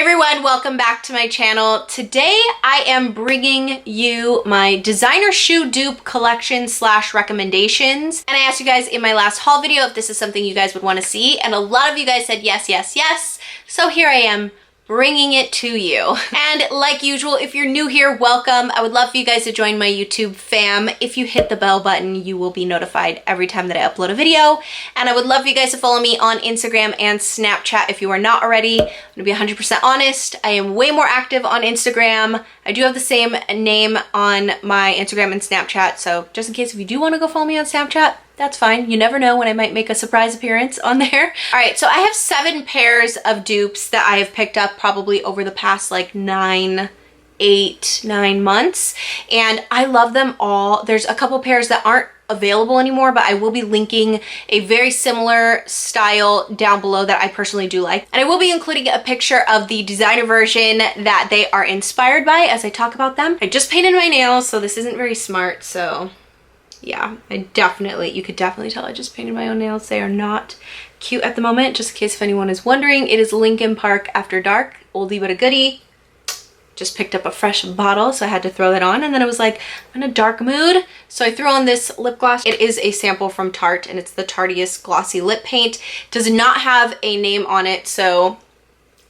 everyone, welcome back to my channel. Today I am bringing you my designer shoe dupe collection / recommendations. And I asked you guys in my last haul video if this is something you guys would want to see, and a lot of you guys said yes, yes, yes. So here I am, bringing it to you. And like usual, if you're new here, welcome. I would love for you guys to join my YouTube fam. If you hit the bell button, you will be notified every time that I upload a video. And I would love for you guys to follow me on Instagram and Snapchat if you are not already. I'm gonna be 100% honest. I am way more active on Instagram. I do have the same name on my Instagram and Snapchat, so just in case if you do want to go follow me on Snapchat, that's fine. You never know when I might make a surprise appearance on there. All right, so I have 7 pairs of dupes that I have picked up probably over the past like 9 months, and I love them all. There's a couple pairs that aren't available anymore, but I will be linking a very similar style down below that I personally do like. And I will be including a picture of the designer version that they are inspired by as I talk about them. I just painted my nails, so this isn't very smart, so yeah, you could definitely tell I just painted my own nails. They are not cute at the moment, just in case if anyone is wondering. It is Lincoln Park After Dark, oldie but a goodie. Just picked up a fresh bottle, so I had to throw that on, and then I was like, I'm in a dark mood, so I threw on this lip gloss. It is a sample from Tarte, and it's the Tarteist Glossy Lip Paint. It does not have a name on it, so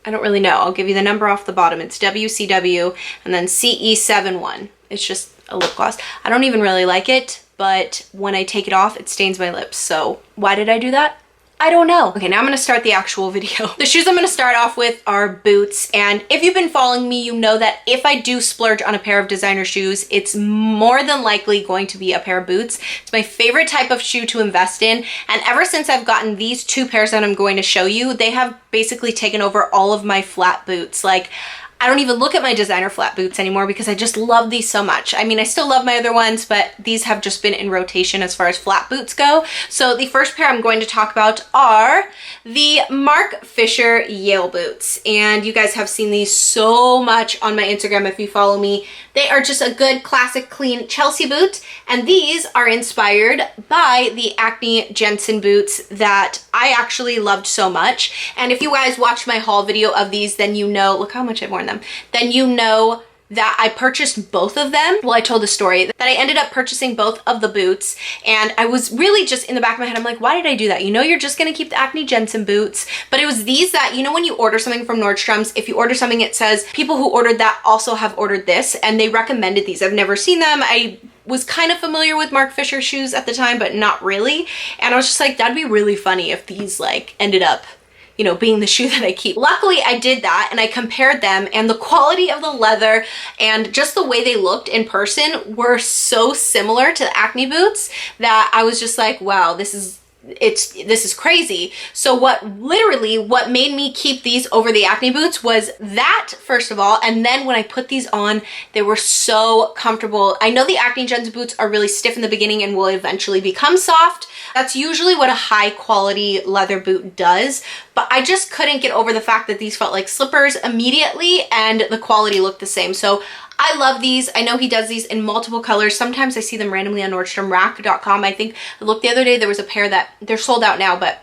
I don't really know. I'll give you the number off the bottom. It's WCW and then CE71. It's just a lip gloss. I don't even really like it, but when I take it off, it stains my lips. So why did I do that? I don't know. Okay, now I'm gonna start the actual video. The shoes I'm gonna start off with are boots, and if you've been following me, you know that if I do splurge on a pair of designer shoes, it's more than likely going to be a pair of boots. It's my favorite type of shoe to invest in, and ever since I've gotten these 2 pairs that I'm going to show you, they have basically taken over all of my flat boots. Like, I don't even look at my designer flat boots anymore because I just love these so much. I mean, I still love my other ones, but these have just been in rotation as far as flat boots go. So the first pair I'm going to talk about are the Marc Fisher Yale boots. And you guys have seen these so much on my Instagram if you follow me. They are just a good, classic, clean Chelsea boot. And these are inspired by the Acne Jensen boots that I actually loved so much. And if you guys watched my haul video of these, then you know, look how much I've worn them. Then you know that I purchased both of them. Well, I told the story that I ended up purchasing both of the boots, and I was really just in the back of my head, I'm like, why did I do that? You know, you're just gonna keep the Acne Jensen boots, but it was these that, you know, when you order something from Nordstrom's, if you order something, it says people who ordered that also have ordered this, and they recommended these. I've never seen them. I was kind of familiar with Marc Fisher shoes at the time, but not really. And I was just like, that'd be really funny if these like ended up, you know, being the shoe that I keep. Luckily, I did that, and I compared them, and the quality of the leather and just the way they looked in person were so similar to the Acne boots that I was just like, wow, this is crazy. So what made me keep these over the Acne boots was that, first of all, and then when I put these on, they were so comfortable. I know the Acne Jensen boots are really stiff in the beginning and will eventually become soft. That's usually what a high quality leather boot does, but I just couldn't get over the fact that these felt like slippers immediately and the quality looked the same. So I love these. I know he does these in multiple colors. Sometimes I see them randomly on NordstromRack.com. I think I looked the other day, there was a pair that they're sold out now, but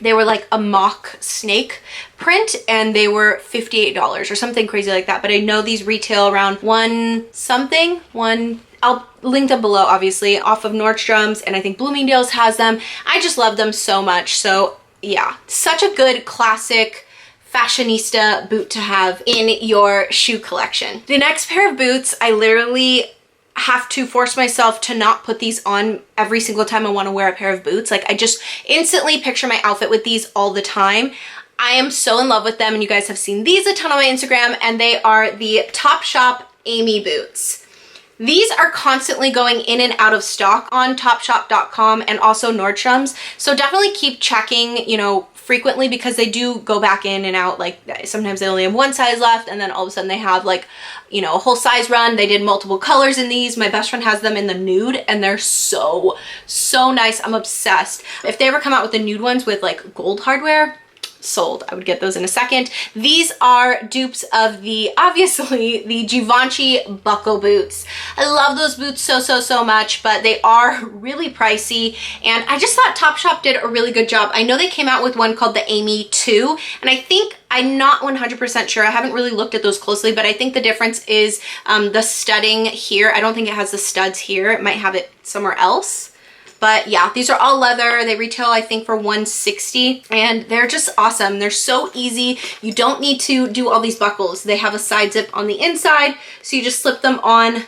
they were like a mock snake print and they were $58 or something crazy like that. But I know these retail around I'll link them below, obviously, off of Nordstrom's, and I think Bloomingdale's has them. I just love them so much. So yeah, such a good classic fashionista boot to have in your shoe collection. The next pair of boots, I literally have to force myself to not put these on every single time I want to wear a pair of boots. Like, I just instantly picture my outfit with these all the time. I am so in love with them, and you guys have seen these a ton on my Instagram, and they are the Topshop Amy boots. These are constantly going in and out of stock on Topshop.com and also Nordstrom's. So definitely keep checking, you know, frequently, because they do go back in and out. Like, sometimes they only have one size left, and then all of a sudden they have like, you know, a whole size run. They did multiple colors in these. My best friend has them in the nude, and they're so nice. I'm obsessed. If they ever come out with the nude ones with like gold hardware, sold. I would get those in a second. These are dupes of obviously, the Givenchy buckle boots. I love those boots so much, but they are really pricey, and I just thought Topshop did a really good job. I know they came out with one called the Amy 2, and I think, I'm not 100% sure, I haven't really looked at those closely, but I think the difference is the studding here. I don't think it has the studs here. It might have it somewhere else. But yeah, these are all leather. They retail, I think, for $160, and they're just awesome. They're so easy. You don't need to do all these buckles. They have a side zip on the inside, so you just slip them on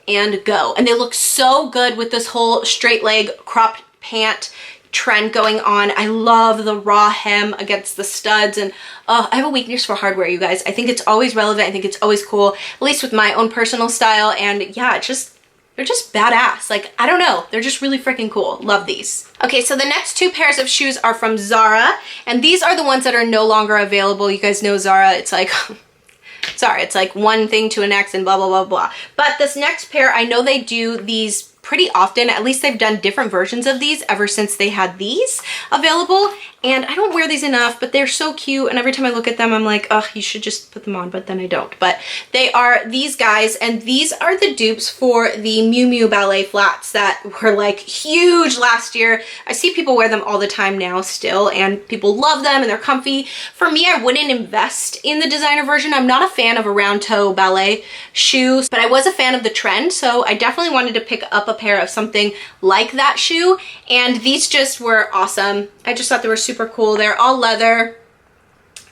and go. And they look so good with this whole straight leg cropped pant trend going on. I love the raw hem against the studs, and I have a weakness for hardware, you guys. I think it's always relevant. I think it's always cool, at least with my own personal style. And yeah, they're just badass. Like, I don't know, they're just really freaking cool. Love these. Okay, so the next two pairs of shoes are from Zara, and these are the ones that are no longer available. You guys know Zara, it's like sorry, it's like one thing to an next and blah blah blah. But this next pair, I know they do these pretty often. At least they've done different versions of these ever since they had these available, and I don't wear these enough, but they're so cute, and every time I look at them I'm like, oh, you should just put them on, but then I don't. But they are these guys, and these are the dupes for the Miu Miu ballet flats that were like huge last year. I see people wear them all the time now still, and people love them and they're comfy. For me, I wouldn't invest in the designer version. I'm not a fan of a round toe ballet shoes, but I was a fan of the trend, so I definitely wanted to pick up a pair of something like that shoe, and these just were awesome. I just thought they were super cool. They're all leather,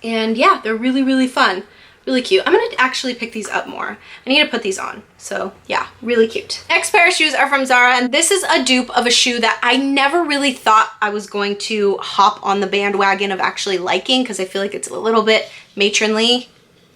and yeah, they're really fun, really cute. I'm gonna actually pick these up more. I need to put these on, so yeah, really cute. Next pair of shoes are from Zara, and this is a dupe of a shoe that I never really thought I was going to hop on the bandwagon of actually liking, because I feel like it's a little bit matronly.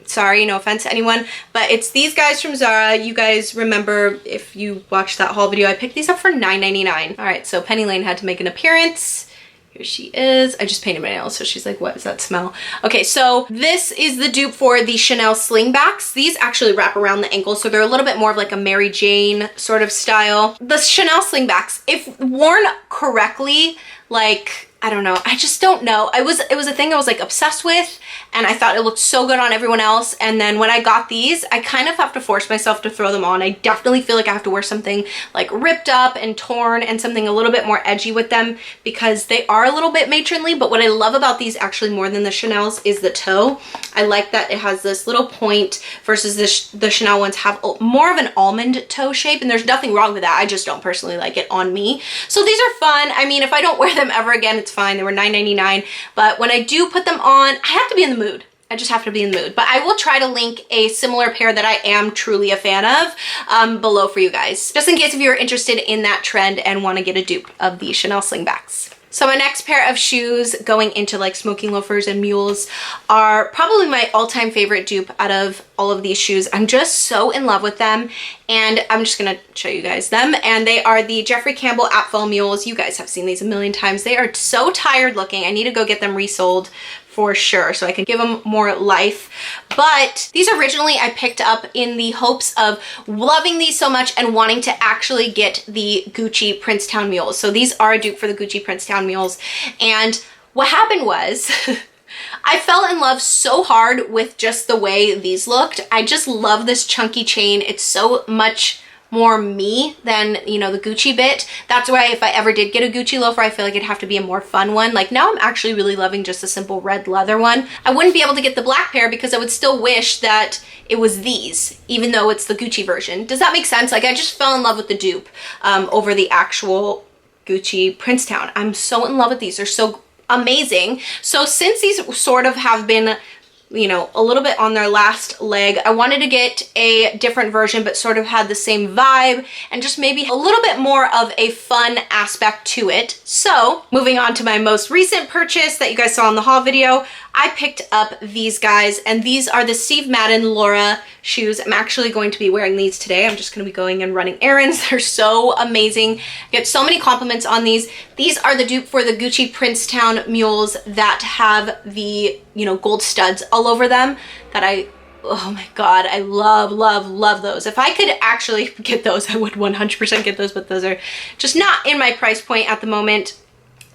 Sorry, no offense to anyone, but it's these guys from Zara. You guys remember, if you watched that haul video, I picked these up for $9.99. All right, so Penny Lane had to make an appearance. Here she is. I just painted my nails, so she's like, what is that smell? Okay, so this is the dupe for the Chanel slingbacks. These actually wrap around the ankle, so they're a little bit more of like a Mary Jane sort of style. The Chanel slingbacks, if worn correctly, like, I don't know, I just don't know. It was a thing I was like obsessed with, and I thought it looked so good on everyone else, and then when I got these, I kind of have to force myself to throw them on. I definitely feel like I have to wear something like ripped up and torn and something a little bit more edgy with them, because they are a little bit matronly. But what I love about these actually more than the Chanel's is the toe. I like that it has this little point versus the Chanel ones have more of an almond toe shape, and there's nothing wrong with that. I just don't personally like it on me. So these are fun. I mean, if I don't wear them ever again, it's fine. They were $9.99, but when I do put them on, I have to be in the mood. I just have to be in the mood. But I will try to link a similar pair that I am truly a fan of below for you guys, just in case if you're interested in that trend and want to get a dupe of the Chanel slingbacks. So my next pair of shoes, going into like smoking loafers and mules, are probably my all-time favorite dupe out of all of these shoes. I'm just so in love with them, and I'm just gonna show you guys them. And they are the Jeffrey Campbell apfel mules. You guys have seen these a million times. They are so tired looking. I need to go get them resold for sure, so I can give them more life. But these originally I picked up in the hopes of loving these so much and wanting to actually get the Gucci Princetown mules. So these are a dupe for the Gucci Princetown mules. And what happened was I fell in love so hard with just the way these looked. I just love this chunky chain. It's so much more me than, you know, the Gucci bit. That's why if I ever did get a Gucci loafer, I feel like it'd have to be a more fun one. Like now I'm actually really loving just a simple red leather one. I wouldn't be able to get the black pair because I would still wish that it was these, even though it's the Gucci version. Does that make sense? Like I just fell in love with the dupe over the actual Gucci Princetown. I'm so in love with these. They're so amazing. So since these sort of have been, you know, a little bit on their last leg, I wanted to get a different version but sort of had the same vibe and just maybe a little bit more of a fun aspect to it. So moving on to my most recent purchase that you guys saw in the haul video, I picked up these guys, and these are the Steve Madden Laaura shoes. I'm actually going to be wearing these today. I'm just going to be going and running errands. They're so amazing. I get so many compliments on these. These are the dupe for the Gucci Princetown mules that have the, you know, gold studs all over them that oh my God, I love, love, love those. If I could actually get those, I would 100% get those, but those are just not in my price point at the moment.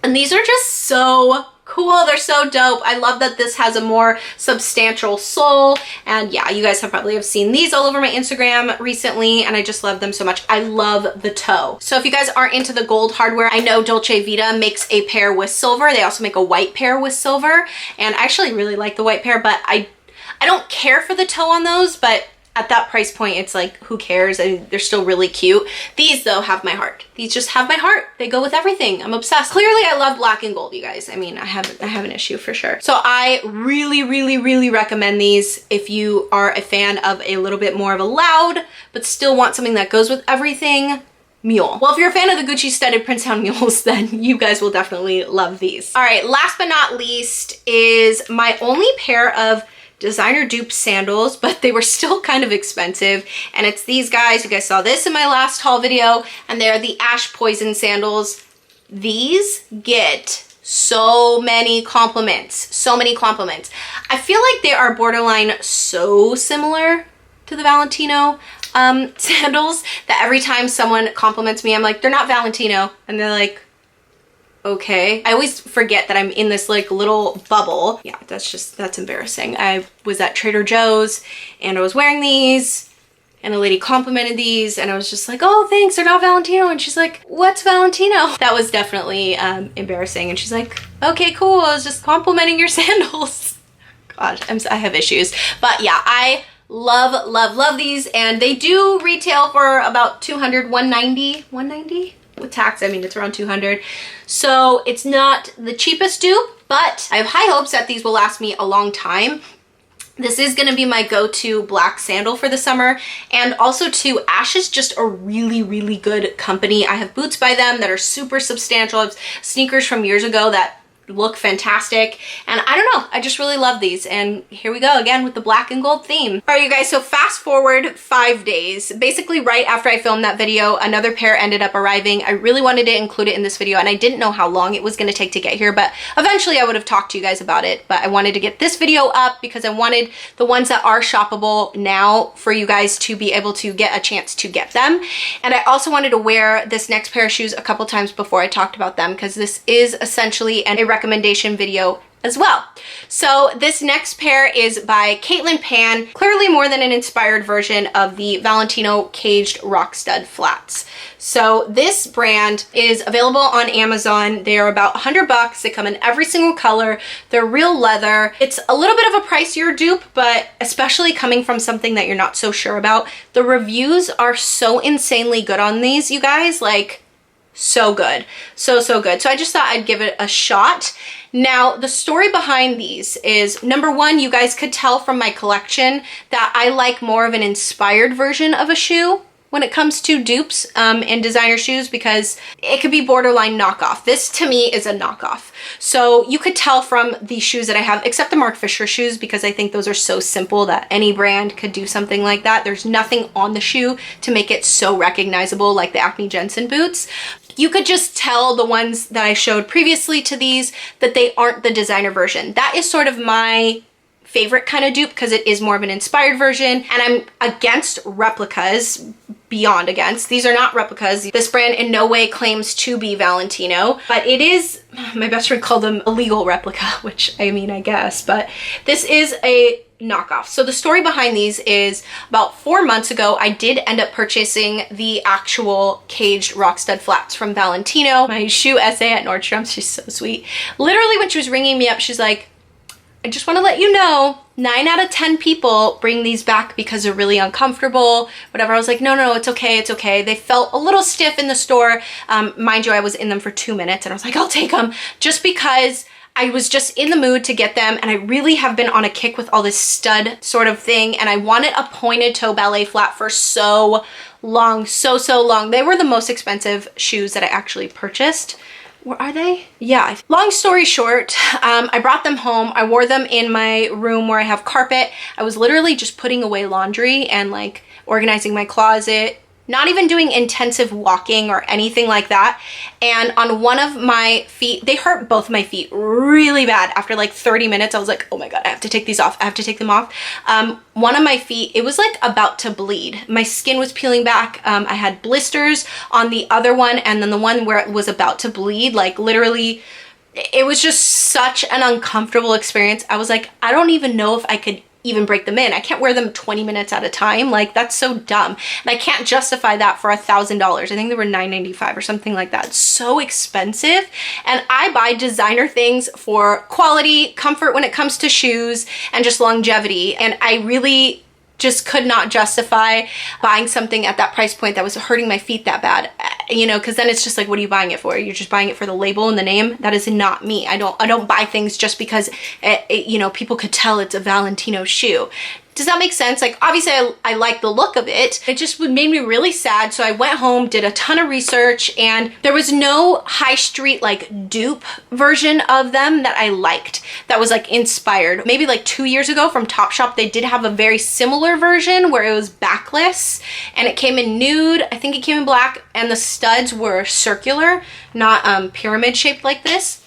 And these are just so cool. They're so dope. I love that this has a more substantial sole. And yeah, you guys have probably seen these all over my Instagram recently, and I just love them so much. I love the toe. So if you guys aren't into the gold hardware, I know Dolce Vita makes a pair with silver. They also make a white pair with silver, and I actually really like the white pair, but I don't care for the toe on those, but at that price point, it's like, who cares? I mean, they're still really cute. These though have my heart. These just have my heart. They go with everything. I'm obsessed. Clearly I love black and gold, you guys. I mean, I have an issue for sure. So I really recommend these if you are a fan of a little bit more of a loud, but still want something that goes with everything. Mule. Well, if you're a fan of the Gucci studded Prince Hound mules, then you guys will definitely love these. All right, last but not least is my only pair of designer dupe sandals, but they were still kind of expensive, and it's these guys. You guys saw this in my last haul video, and they're the Ash Poison sandals. These get so many compliments, so many compliments. I feel like they are borderline so similar to the Valentino sandals that every time someone compliments me, I'm like, they're not Valentino, and they're like, okay. I always forget that I'm in this like little bubble. Yeah, that's embarrassing. I was at Trader Joe's and I was wearing these, and a lady complimented these, and I was just like, oh, thanks, they're not Valentino. And she's like, what's Valentino? That was definitely embarrassing. And she's like, okay, cool, I was just complimenting your sandals. God, I have issues. But yeah, I love these, and they do retail for about $200, $190. With tax, I mean, it's around 200. So it's not the cheapest dupe, but I have high hopes that these will last me a long time. This is going to be my go-to black sandal for the summer. And also too, Ash is just a really good company. I have boots by them that are super substantial. I have sneakers from years ago that look fantastic, and I don't know, I just really love these. And here we go again with the black and gold theme. All right, you guys, so fast forward 5 days. Basically right after I filmed that video, another pair ended up arriving. I really wanted to include it in this video, and I didn't know how long it was going to take to get here, but eventually I would have talked to you guys about it. But I wanted to get this video up because I wanted the ones that are shoppable now for you guys to be able to get a chance to get them. And I also wanted to wear this next pair of shoes a couple times before I talked about them, because this is essentially a recommendation video as well. So this next pair is by Kaitlyn Pan, clearly more than an inspired version of the Valentino caged rock stud flats. So this brand is available on Amazon. They are about 100 bucks. They come in every single color. They're real leather. It's a little bit of a pricier dupe, but especially coming from something that you're not so sure about, the reviews are so insanely good on these, you guys. Like, so good. So good. So I just thought I'd give it a shot. Now, the story behind these is, number one, you guys could tell from my collection that I like more of an inspired version of a shoe when it comes to dupes and designer shoes, because it could be borderline knockoff. This to me is a knockoff. So you could tell from the shoes that I have, except the Marc Fisher shoes, because I think those are so simple that any brand could do something like that. There's nothing on the shoe to make it so recognizable like the Acme Jensen boots. You could just tell the ones that I showed previously to these that they aren't the designer version. That is sort of my favorite kind of dupe, because it is more of an inspired version, and I'm against replicas, beyond against. These are not replicas. This brand in no way claims to be Valentino, but it is, my best friend called them a legal replica, which I mean, I guess, but this is a knockoff. So the story behind these is, about 4 months ago, I did end up purchasing the actual caged rock stud flats from Valentino. My shoe essay at Nordstrom's, she's so sweet. Literally when she was ringing me up, she's like, I just want to let you know, 9 out of 10 people bring these back because they're really uncomfortable, whatever. I was like, no, it's okay, it's okay. They felt a little stiff in the store. Mind you, I was in them for 2 minutes, and I was like, I'll take them, just because I was just in the mood to get them, and I really have been on a kick with all this stud sort of thing, and I wanted a pointed toe ballet flat for so long, so long. They were the most expensive shoes that I actually purchased. Where are they? Yeah. Long story short, I brought them home. I wore them in my room where I have carpet. I was literally just putting away laundry and like organizing my closet, not even doing intensive walking or anything like that. And on one of my feet, they hurt both my feet really bad. After like 30 minutes, I was like, oh my God, I have to take these off. I have to take them off. One of my feet, it was like about to bleed. My skin was peeling back. I had blisters on the other one, and then the one where it was about to bleed, like literally it was just such an uncomfortable experience. I was like, I don't even know if I could even break them in. I can't wear them 20 minutes at a time. Like, that's so dumb. And I can't justify that for $1,000. I think they were $9.95 or something like that. It's so expensive. And I buy designer things for quality, comfort when it comes to shoes, and just longevity. And I really just could not justify buying something at that price point that was hurting my feet that bad, you know, because then it's just like, what are you buying it for? You're just buying it for the label and the name. That is not me. I don't buy things just because you know, people could tell it's a Valentino shoe. Does that make sense? Like, obviously I like the look of it. It just made me really sad. So I went home, did a ton of research, and there was no high street like dupe version of them that I liked, that was like inspired. Maybe like 2 years ago from Topshop, they did have a very similar version where it was backless and it came in nude. I think it came in black, and the studs were circular, not pyramid shaped like this.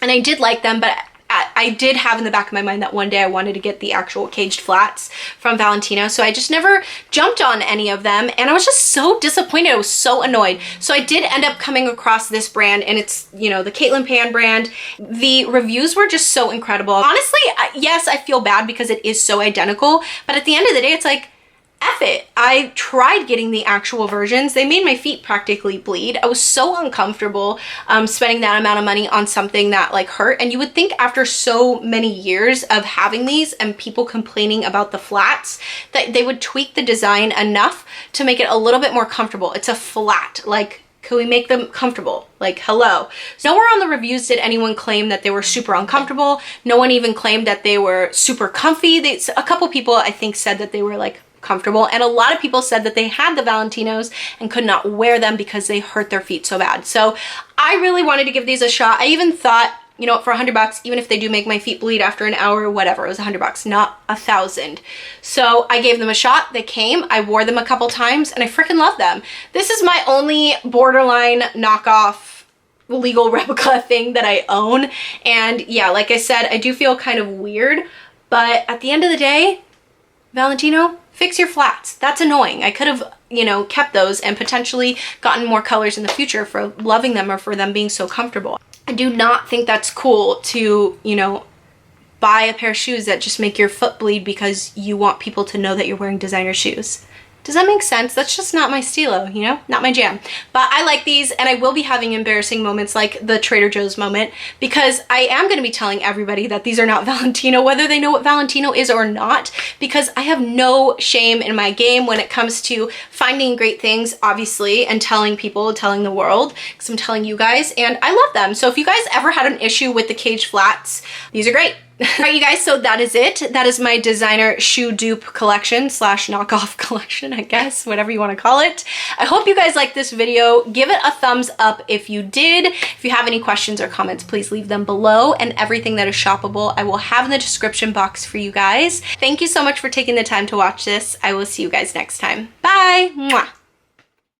And I did like them, but I did have in the back of my mind that one day I wanted to get the actual caged flats from Valentino, so I just never jumped on any of them, and I was just so disappointed. I was so annoyed. So I did end up coming across this brand, and it's, you know, the Kaitlyn Pan brand. The reviews were just so incredible. Honestly, yes, I feel bad because it is so identical, but at the end of the day, it's like, F it. I tried getting the actual versions. They made my feet practically bleed. I was so uncomfortable spending that amount of money on something that like hurt. And you would think after so many years of having these and people complaining about the flats that they would tweak the design enough to make it a little bit more comfortable. It's a flat. Like, could we make them comfortable? Like, hello. Nowhere on the reviews did anyone claim that they were super uncomfortable. No one even claimed that they were super comfy. A couple people, I think, said that they were like comfortable, and a lot of people said that they had the Valentinos and could not wear them because they hurt their feet so bad. So I really wanted to give these a shot. I even thought, you know, for $100, even if they do make my feet bleed after an hour or whatever, it was $100, not $1,000. So I gave them a shot. They came, I wore them a couple times, and I freaking love them. This is my only borderline knockoff legal replica thing that I own. And yeah, like I said, I do feel kind of weird, but at the end of the day, Valentino, fix your flats. That's annoying. I could have, you know, kept those and potentially gotten more colors in the future for loving them or for them being so comfortable. I do not think that's cool to, you know, buy a pair of shoes that just make your foot bleed because you want people to know that you're wearing designer shoes. Does that make sense? That's just not my stilo, you know? Not my jam. But I like these, and I will be having embarrassing moments like the Trader Joe's moment, because I am going to be telling everybody that these are not Valentino, whether they know what Valentino is or not, because I have no shame in my game when it comes to finding great things, obviously, and telling people, telling the world, because I'm telling you guys, and I love them. So if you guys ever had an issue with the cage flats, these are great. All right, you guys, so that is it. That is my designer shoe dupe collection slash knockoff collection, I guess, whatever you want to call it. I hope you guys liked this video. Give it a thumbs up if you did. If you have any questions or comments, please leave them below, and everything that is shoppable I will have in the description box for you guys. Thank you so much for taking the time to watch this. I will see you guys next time. Bye! Mwah.